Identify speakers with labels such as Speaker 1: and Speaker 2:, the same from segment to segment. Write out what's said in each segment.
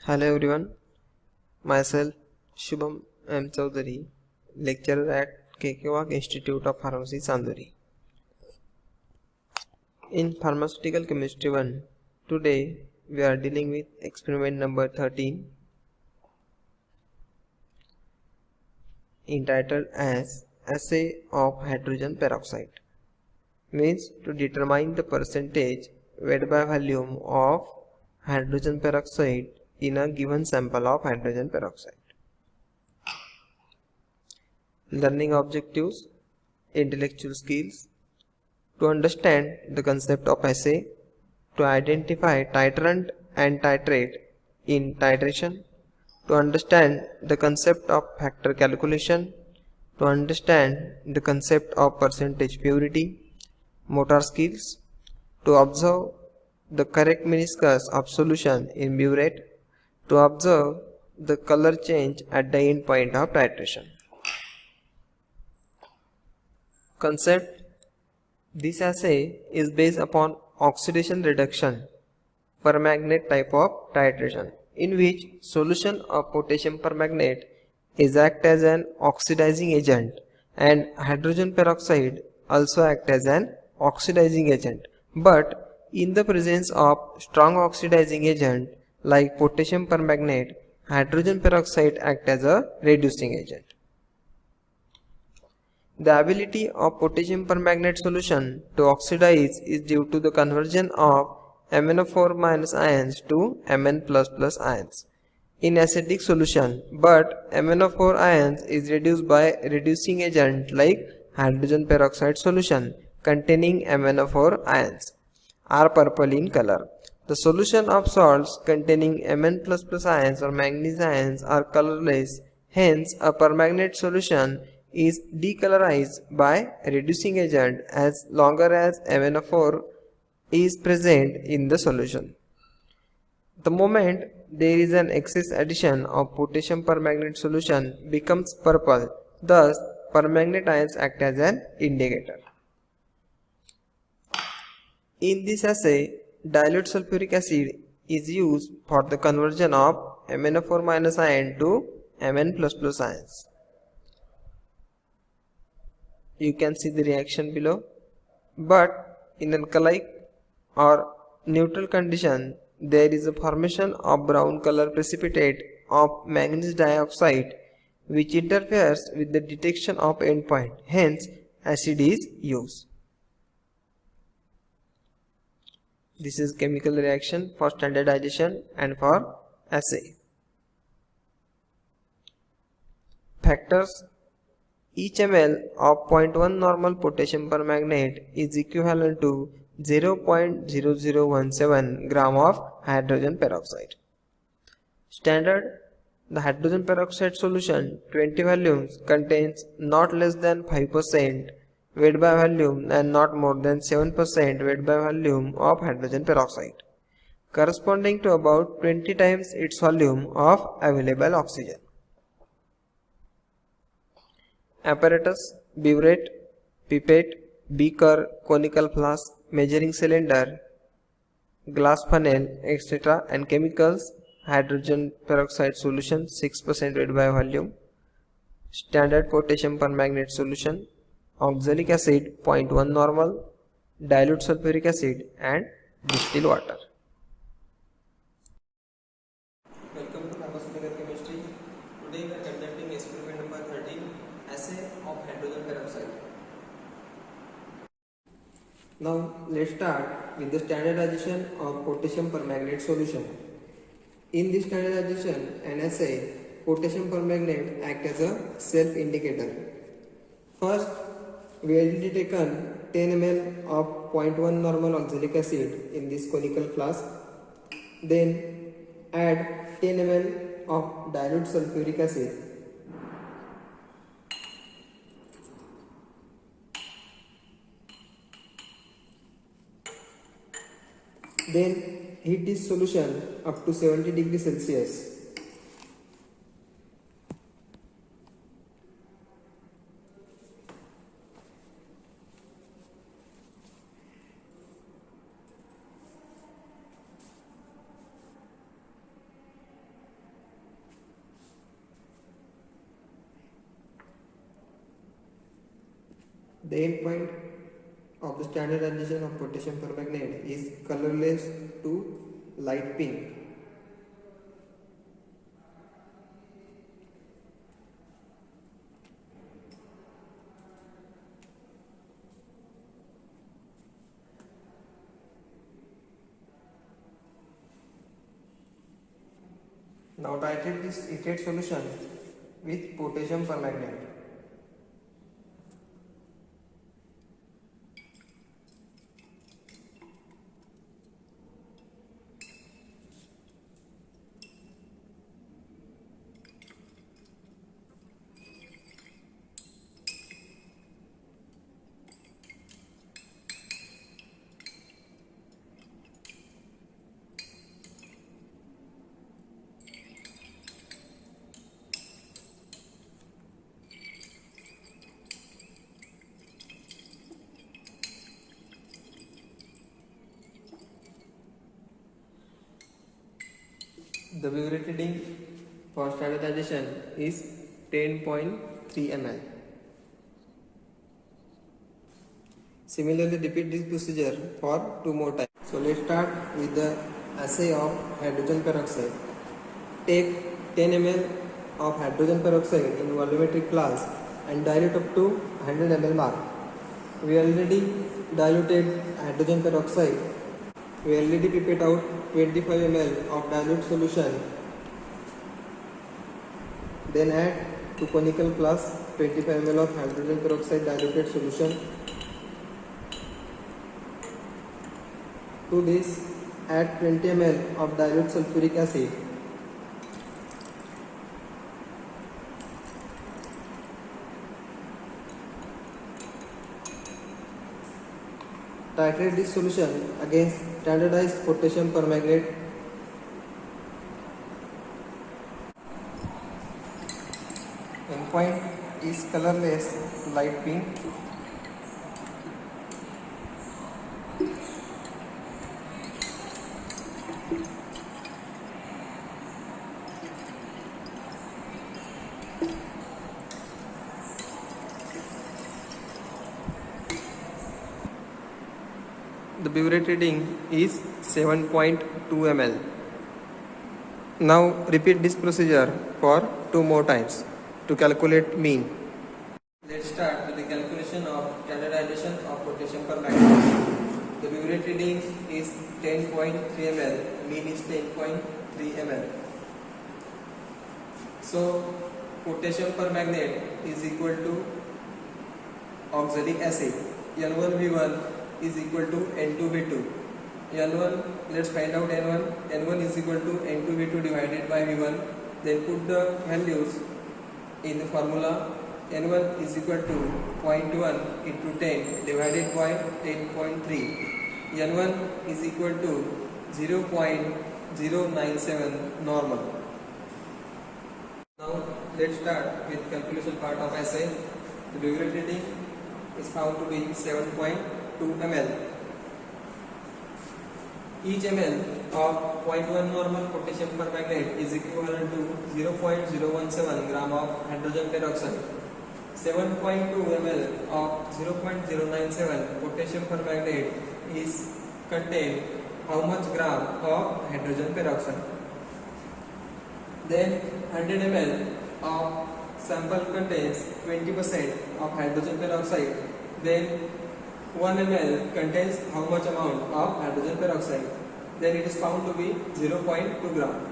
Speaker 1: Hello everyone, myself Shubham M. Chaudhary, lecturer at Kekewak Institute of Pharmacy, Sanduri. In Pharmaceutical Chemistry 1, today we are dealing with experiment number 13 entitled as Assay of Hydrogen Peroxide. Means to determine the percentage weight by volume of hydrogen peroxide in a given sample of hydrogen peroxide. Learning objectives, intellectual skills, to understand the concept of assay, to identify titrant and titrate in titration, to understand the concept of factor calculation, to understand the concept of percentage purity, motor skills, to observe the correct meniscus of solution in burette, to observe the color change at the end point of titration. Concept: this assay is based upon oxidation reduction permanganate type of titration, in which solution of potassium permanganate is act as an oxidizing agent and hydrogen peroxide also act as an oxidizing agent, but in the presence of strong oxidizing agent like potassium permanganate, hydrogen peroxide act as a reducing agent. The ability of potassium permanganate solution to oxidize is due to the conversion of MnO4- ions to Mn++ ions in acidic solution, but MnO4 ions is reduced by reducing agent like hydrogen peroxide solution containing MnO4 ions are purple in color. The solution of salts containing Mn++ ions or manganese ions are colorless, hence a permanganate solution is decolorized by reducing agent as longer as MnO4 is present in the solution. The moment there is an excess addition of potassium permanganate solution becomes purple, thus permanganate ions act as an indicator. In this assay, dilute sulfuric acid is used for the conversion of MnO4- ion to Mn++ ions. You can see the reaction below. But in alkali or neutral condition, there is a formation of brown color precipitate of manganese dioxide which interferes with the detection of endpoint. Hence, acid is used. This is chemical reaction for standardization and for assay. Factors: each ml of 0.1 normal potassium permanganate is equivalent to 0.0017 gram of hydrogen peroxide. Standard: the hydrogen peroxide solution 20 volumes contains not less than 5% weight by volume and not more than 7% weight by volume of hydrogen peroxide, corresponding to about 20 times its volume of available oxygen. Apparatus: burette, pipette, beaker, conical flask, measuring cylinder, glass funnel, etc. and chemicals: hydrogen peroxide solution 6% weight by volume, standard potassium permanganate solution, oxalic acid 0.1 normal, dilute sulfuric acid and distilled water. Welcome to Pharmaceutical Chemistry. Today we are conducting experiment number 13, assay of hydrogen peroxide. Now let's start with the standardization of potassium permanganate solution. In this standardization and assay, potassium permanganate act as a self-indicator. First, we already taken 10 ml of 0.1 normal oxalic acid in this conical flask. Then add 10 ml of dilute sulfuric acid. Then heat this solution up to 70 degrees Celsius. The endpoint of the standardization of potassium permanganate is colorless to light pink. Now titrate this ethate solution with potassium permanganate. The Biuret reading for standardization is 10.3 ml. Similarly, repeat this procedure for 2 more times. So let's start with the assay of hydrogen peroxide. Take 10 ml of hydrogen peroxide in volumetric glass and dilute up to 100 ml mark. We already diluted hydrogen peroxide. We already prepared out 25 ml of dilute solution. Then add to conical flask 25 ml of hydrogen peroxide diluted solution. To this, add 20 ml of dilute sulfuric acid. Titrate this solution against standardized potassium permanganate. Endpoint is colorless light pink. The Biuret reading is 7.2 ml. Now repeat this procedure for 2 more times to calculate mean. Let's start with the calculation of standardization of potassium permanganate. The Biuret reading is 10.3 ml, mean is 10.3 ml. So potassium permanganate is equal to oxalic acid. N1V1 is equal to N2V2. N1, let's find out N1. N1 is equal to N2V2 divided by V1. Then put the values in the formula. N1 is equal to 0.1 into 10 divided by 10.3. N1 is equal to 0.097 normal. Now let's start with calculation part of assay. The Biuret reading is found to be 7.2 ml. Each ml of 0.1 normal potassium permanganate is equivalent to 0.017 gram of hydrogen peroxide. 7.2 ml of 0.097 potassium permanganate is contain how much gram of hydrogen peroxide. Then 100 ml of sample contains 20% of hydrogen peroxide. Then 1 ml contains how much amount of hydrogen peroxide? Then it is found to be 0.2 gram.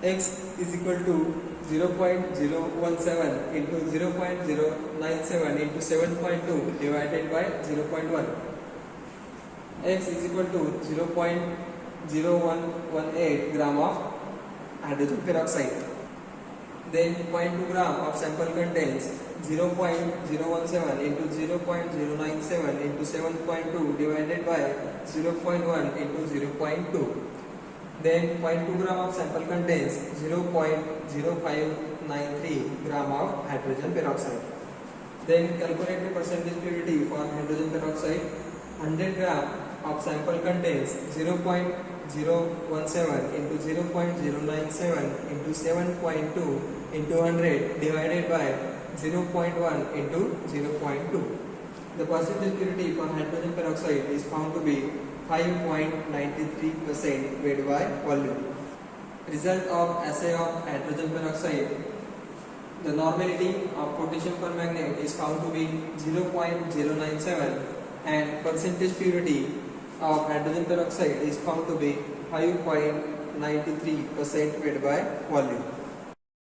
Speaker 1: X is equal to 0.017 into 0.097 into 7.2 divided by 0.1. X is equal to 0.0118 gram of hydrogen peroxide. Then 0.2 gram of sample contains 0.017 into 0.097 into 7.2 divided by 0.1 into 0.2. Then 0.2 gram of sample contains 0.0593 gram of hydrogen peroxide. Then calculate the percentage purity for hydrogen peroxide. 100 gram of sample contains 0.017 into 0.097 into 7.2 into 100 divided by 0.1 into 0.2. The percentage purity for hydrogen peroxide is found to be 5.93% weight by volume. Result of assay of hydrogen peroxide. The normality of potassium permanganate is found to be 0.097 and percentage purity of hydrogen peroxide is found to be 5.93% weight by volume.